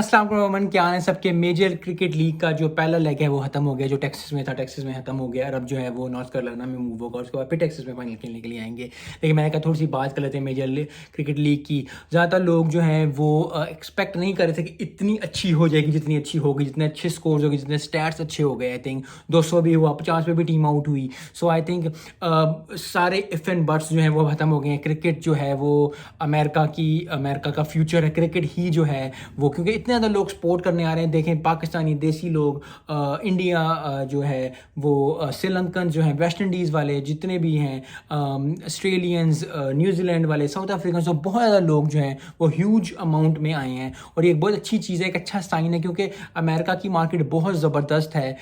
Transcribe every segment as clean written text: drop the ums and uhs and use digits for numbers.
अस्सलाम वालेकुम, क्या हाल है सबके। मेजर क्रिकेट लीग का जो पहला लेग है वो खत्म हो गया, जो टेक्सास में था, टेक्सास में खत्म हो गया। और अब जो है वो नॉर्थ कैरोलिना में मूव होगा, उसके बाद फिर टेक्सास में फाइनल खेलने के लिए आएंगे। लेकिन मैंने कहा थोड़ी सी बात कर लेते हैं मेजर क्रिकेट लीग की। ज़्यादातर लोग जो हैं वो एक्सपेक्ट नहीं कर रहे थे कि इतनी अच्छी हो जाएगी, जितनी अच्छी होगी, जितने अच्छे स्कोर्स होगी, जितने स्टैट्स अच्छे हो गए। आई थिंक 200 भी हुआ, 50 पे भी टीम आउट हुई। सो आई थिंक सारे इफ एंड बट्स जो हैं वो खत्म हो गए हैं। क्रिकेट जो है वो अमेरिका का फ्यूचर है। क्रिकेट ही जो है वो, क्योंकि इतने ज़्यादा लोग सपोर्ट करने आ रहे हैं। देखें पाकिस्तानी देसी लोग, इंडिया जो है वो, श्रीलंकन जो है, वेस्ट इंडीज़ वाले जितने भी हैं, ऑस्ट्रेलियंस, न्यूजीलैंड वाले, साउथ अफ्रीकन, तो बहुत ज़्यादा लोग जो हैं वो ह्यूज अमाउंट में आए हैं। और ये एक बहुत अच्छी चीज़ है, एक अच्छा साइन है, क्योंकि अमेरिका की मार्केट बहुत ज़बरदस्त है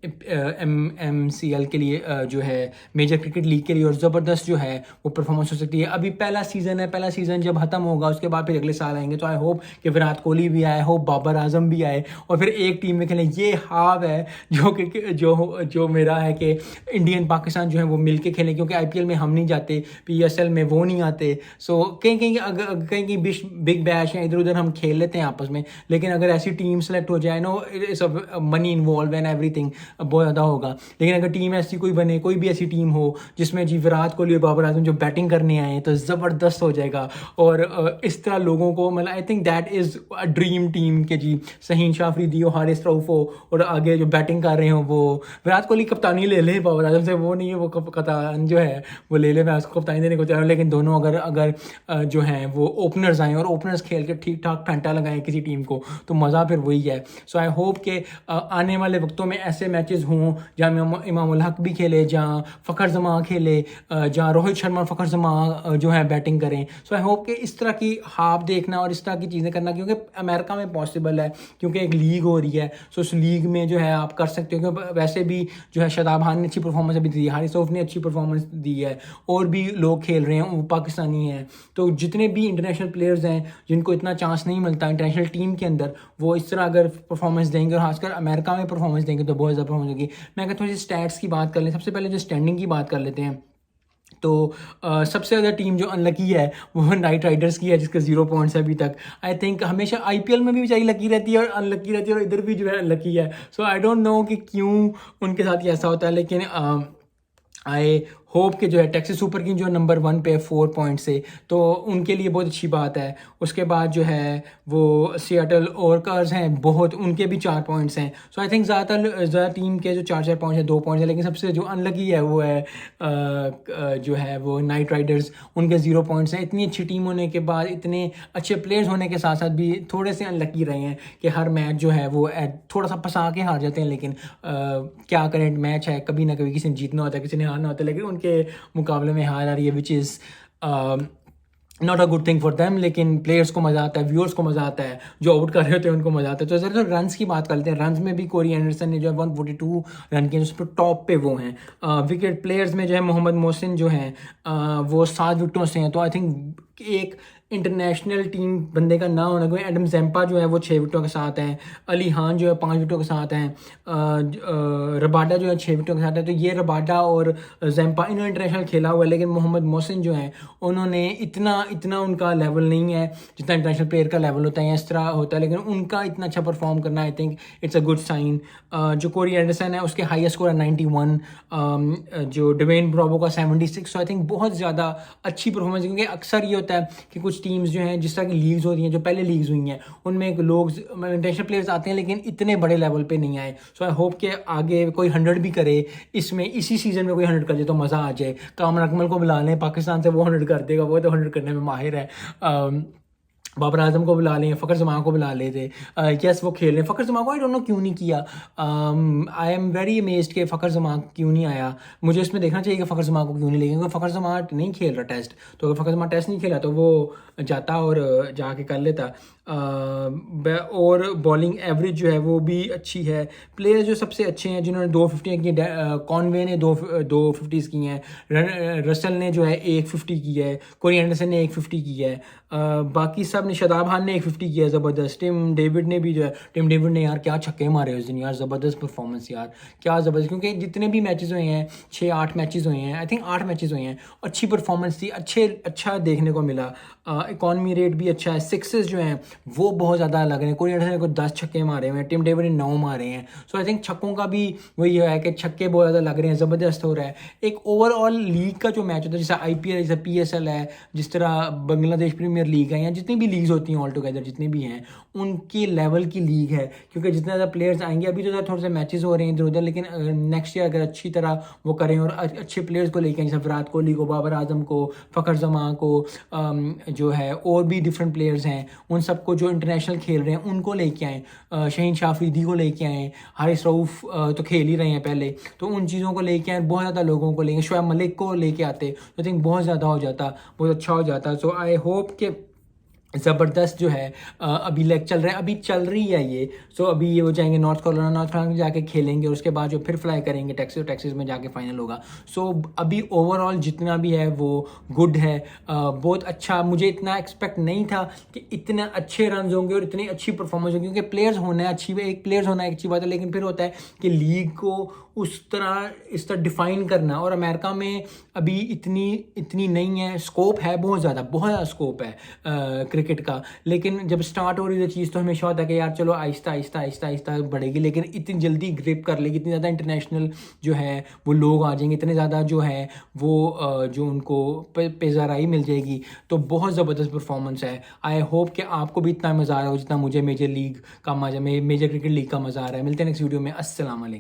MCL के लिए, जो है मेजर क्रिकेट लीग के लिए। और ज़बरदस्त जो है वो परफॉर्मेंस हो सकती है। अभी पहला सीज़न है, पहला सीज़न जब ख़त्म होगा उसके बाद फिर अगले साल आएंगे। तो आई होप कि विराट कोहली भी आए, होप बाबर आजम भी आए और फिर एक टीम में खेलें। ये हाव है जो मेरा है कि इंडियन पाकिस्तान जो है वो मिल के खेलें, क्योंकि IPL में हम नहीं जाते, PSL में वो नहीं आते। सो कहीं कहीं अगर कहीं बिग बैश हैं, इधर उधर हम खेल लेते हैं आपस में। लेकिन अगर ऐसी टीम सेलेक्ट हो जाए नो, सब मनी इन्वॉल्व एंड एवरीथिंग बहुत ज़्यादा होगा। लेकिन अगर टीम ऐसी कोई बने, कोई भी ऐसी टीम हो जिसमें जी विराट कोहली और बाबर आजम जो बैटिंग करने आए, तो ज़बरदस्त हो जाएगा। और इस तरह लोगों को, मतलब I think that is a dream team के जी शहीन शाह अफरीदी हो, हारिस रऊफ हो, और आगे जो बैटिंग कर रहे हो वो विराट कोहली कप्तानी ले ले, बाबर आजम से वो नहीं है, वो कप्तान जो है वो ले ले, मैं उसको कप्तानी देने को चाह रहा हूँ। लेकिन दोनों अगर अगर जो हैं वो ओपनर्स आएँ और ओपनर्स खेल के ठीक ठाक फंटा लगाएं किसी टीम को, तो मज़ा फिर वही है। सो आई होप कि आने वाले वक्तों में ऐसे मैचेस हों जहाँ इमाम उल हक भी खेले, जहाँ फ़खर जमा खेले, जहाँ रोहित शर्मा फ़खर जमा जो है बैटिंग करें। सो आई होप कि इस तरह की हाफ देखना और इस तरह की चीज़ें करना, क्योंकि अमेरिका में पॉसिबल है, क्योंकि एक लीग हो रही है। सो उस लीग में जो है आप कर सकते हो, क्योंकि वैसे भी जो है शादाब खान ने अच्छी परफॉर्मेंस अभी दी है, हारिस रऊफ ने अच्छी परफॉर्मेंस दी है, और भी लोग खेल रहे हैं, वो पाकिस्तानी हैं। तो जितने भी इंटरनेशनल प्लेयर्स हैं जिनको इतना चांस नहीं मिलता इंटरनेशनल टीम के अंदर, वो इस तरह अगर परफॉर्मेंस देंगे और खासकर अमेरिका में परफॉर्मेंस देंगे तो बहुत ज़्यादा परफॉर्मेंस होगी। मैं कहता हूँ थोड़ी सी स्टैट्स की बात कर लें। सबसे पहले जो स्टैंडिंग की बात कर लेते हैं, तो सबसे ज़्यादा टीम जो अनलकी है वो नाइट राइडर्स की है, जिसके 0 पॉइंट्स है अभी तक। आई थिंक हमेशा IPL में भी बेचारी लकी रहती है और अनलकी रहती है, और इधर भी जो है अनलकी है। सो आई डोंट नो कि क्यों उनके साथ ऐसा होता है। लेकिन आई होप कि जो है टेक्सास सुपर किंग जो नंबर 1 पे 4 पॉइंट से, तो उनके लिए बहुत अच्छी बात है। उसके बाद जो है वो सियाटल ओरकर्स हैं, बहुत उनके भी 4 पॉइंट्स हैं। सो आई थिंक ज़्यादा टीम के जो 4 पॉइंट्स हैं, 2 पॉइंट्स हैं। लेकिन सबसे जो अनलकी है वो है जो है वो नाइट राइडर्स, उनके 0 पॉइंट्स हैं। इतनी अच्छी टीम होने के बाद, इतने अच्छे प्लेयर्स होने के साथ साथ भी थोड़े से अनलकी रहे हैं कि हर मैच जो है वो थोड़ा सा फंसा के हार जाते हैं। लेकिन क्या करें, मैच है, कभी ना कभी किसी ने जीतना होता है, किसी ने हारना होता है। लेकिन उनके मुकाबले में हार आ रही है, which is not a good thing for them. लेकिन प्लेयर्स को मज़ा आता है, व्यूअर्स को मज़ा आता है, जो आउट कर रहे होते हैं उनको मज़ा आता है। तो ज़रा रन्स की बात करते हैं। रन्स में भी कोरी एंडरसन ने जो है 142 रन किए, उस पर टॉप पे वो हैं। विकेट प्लेयर्स में जो है मोहम्मद मोहसिन जो हैं वो 7 विकेटों से हैं। तो आई थिंक एक इंटरनेशनल टीम बंदे का ना होना, कोई एडम जैम्पा जो है वो 6 विकेटों के साथ हैं, अली खान जो है 5 विकेटों के साथ हैं, रबाडा जो है 6 विकेटों के साथ है। तो ये रबाडा और जैम्पा इन्होंने इंटरनेशनल खेला हुआ है, लेकिन मोहम्मद मोहसिन जो हैं उन्होंने इतना उनका लेवल नहीं है जितना इंटरनेशनल प्लेयर का लेवल होता है, इस तरह होता है। लेकिन उनका इतना अच्छा परफॉर्म करना, I think it's a good sign. जो कोरी एंडरसन है उसके हाईएस्ट स्कोर है 91, जो डिवेन ब्रावो का 76। सो आई थिंक बहुत ज़्यादा अच्छी परफॉर्मेंस है, क्योंकि अक्सर ये होता है कि कुछ टीम्स जो हैं, जिस तरह की लीग्स होती हैं, जो पहले लीग्स हुई हैं, उनमें लोग इंटरनेशनल प्लेयर्स आते हैं लेकिन इतने बड़े लेवल पे नहीं आए। सो आई होप कि आगे कोई 100 भी करे, इसमें इसी सीज़न में कोई 100 कर जाए तो मज़ा आ जाए। कामर अकमल को बुला लें पाकिस्तान से, वो 100 कर देगा, वो तो 100 करने में माहिर है। बाबर आजम को बुला लें, फ़खर जमान को बुला लेते, यस वो खेल रहे हैं। फ़खर जमान को आई डोंट नो क्यों नहीं किया। आई एम वेरी अमेज्ड कि फ़खर जमान क्यों नहीं आया। मुझे इसमें देखना चाहिए कि फ़खर जमान को क्यों नहीं लेंगे, क्योंकि फ़खर जमान नहीं खेल रहा टेस्ट। तो अगर फ़खर जमान टेस्ट नहीं खेला तो वो जाता और जाके कर लेता। और बॉलिंग एवरेज जो है वो भी अच्छी है। प्लेयर जो सबसे अच्छे हैं जिन्होंने 250 की, कॉनवे ने 250 की हैं, रसल ने जो है 150 की है, कोरी एंडरसन ने 150 की है, बाकी सब ने, शादाब खान ने 150 किया ज़बरदस्त, टिम डेविड ने भी जो है, टिम डेविड ने यार क्या छक्के मारे उस दिन यार, ज़बरदस्त परफॉर्मेंस यार, क्या ज़बरदस्त, क्योंकि जितने भी मैचेस हुए हैं 6-8 मैचेस हुए हैं, आई थिंक 8 मैचेस हुए हैं, अच्छी परफॉर्मेंस थी, अच्छा देखने को मिला। इकॉनमी रेट भी अच्छा है, सिक्सेस जो हैं वो बहुत ज़्यादा लग रहे हैं, कोई ऐसा को 10 छक्के मारे हुए हैं, टिम डेविड ने 9 मारे हैं। सो आई थिंक छक्कों का भी वही है कि छक्के बहुत ज़्यादा लग रहे हैं, ज़बरदस्त हो रहा है। एक ओवरऑल लीग का जो मैच होता है, जैसे IPL, जैसे PSL है, जिस तरह बांग्लादेश प्रीमियर लीग है, या जितनी भी लीग्स होती हैं ऑल टुगेदर जितनी भी हैं, उनके लेवल की लीग है, क्योंकि जितने ज़्यादा प्लेयर्स आएंगे, अभी तो थोड़े से मैचेस हो रहे हैं इधर उधर, लेकिन नेक्स्ट ईयर अगर अच्छी तरह वो करें और अच्छे प्लेयर्स को लेके आएं, जैसे विराट कोहली को, बाबर आजम को, फ़खर जमान को, जो है और भी डिफरेंट प्लेयर्स हैं, उन सबको जो इंटरनेशनल खेल रहे हैं उनको लेके आएँ, शहीन शाह अफरीदी को लेके आएँ, हारिस रऊफ़ तो खेल ही रहे हैं पहले, तो उन चीज़ों को लेके आए, बहुत ज़्यादा लोगों को लेंगे, शोएब मलिक को लेके आते तो आई थिंक बहुत ज़्यादा हो जाता, बहुत अच्छा हो जाता। सो आई होप कि ज़बरदस्त जो है अभी लेग चल रहा है, अभी चल रही है ये। सो अभी ये वो जाएंगे नॉर्थ कैरोलिना में जाके खेलेंगे, और उसके बाद जो फिर फ्लाई करेंगे टेक्सास में जाके फाइनल होगा। सो अभी ओवरऑल जितना भी है वो गुड है, बहुत अच्छा। मुझे इतना एक्सपेक्ट नहीं था कि इतने अच्छे रन होंगे और इतनी अच्छी परफॉर्मेंस होगी, क्योंकि प्लेयर्स होना है अच्छी, एक प्लेयर्स होना एक अच्छी बात है, लेकिन फिर होता है कि लीग को इस तरह डिफाइन करना, और अमेरिका में अभी इतनी नहीं है, स्कोप है बहुत ज़्यादा स्कोप है क्रिकेट का, लेकिन जब स्टार्ट हो रही है चीज़ तो हमेशा होता है कि यार चलो आहिस्ता आहिस्ता आहिस्ता आहिस्ता बढ़ेगी, लेकिन इतनी जल्दी ग्रिप कर लेगी, इतनी ज़्यादा इंटरनेशनल जो है वो लोग आ जाएंगे, इतने ज़्यादा जो है वो जो उनको पेज़ाराई मिल जाएगी, तो बहुत ज़बरदस्त परफॉर्मेंस है। आई होप कि आपको भी इतना मज़ा आ रहा हो जितना मुझे मेजर क्रिकेट लीग का मज़ा आ रहा है। मिलते हैं नेक्स्ट वीडियो में। अस्सलाम वालेकुम।